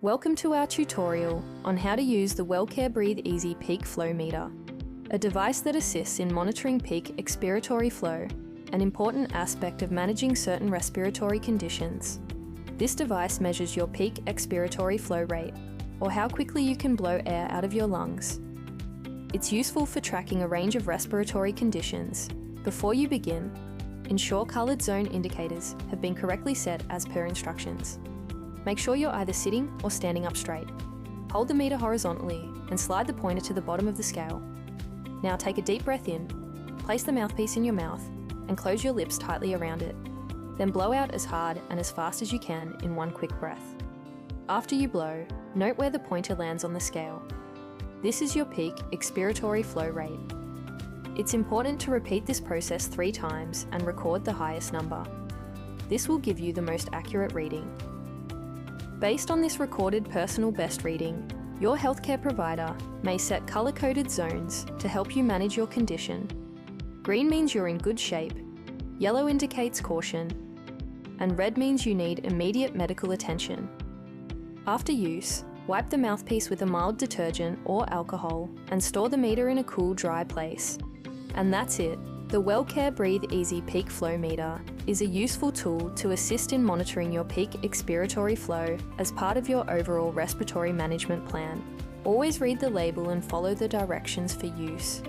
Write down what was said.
Welcome to our tutorial on how to use the Welcare Breatheasy Peak Flow Meter, a device that assists in monitoring peak expiratory flow, an important aspect of managing certain respiratory conditions. This device measures your peak expiratory flow rate, or how quickly you can blow air out of your lungs. It's useful for tracking a range of respiratory conditions. Before you begin, ensure coloured zone indicators have been correctly set as per instructions. Make sure you're either sitting or standing up straight. Hold the meter horizontally and slide the pointer to the bottom of the scale. Now take a deep breath in, place the mouthpiece in your mouth and close your lips tightly around it. Then blow out as hard and as fast as you can in one quick breath. After you blow, note where the pointer lands on the scale. This is your peak expiratory flow rate. It's important to repeat this process 3 times and record the highest number. This will give you the most accurate reading. Based on this recorded personal best reading, your healthcare provider may set colour-coded zones to help you manage your condition. Green means you're in good shape, yellow indicates caution, and red means you need immediate medical attention. After use, wipe the mouthpiece with a mild detergent or alcohol and store the meter in a cool, dry place. And that's it. The Welcare Breatheasy Peak Flow Meter is a useful tool to assist in monitoring your peak expiratory flow as part of your overall respiratory management plan. Always read the label and follow the directions for use.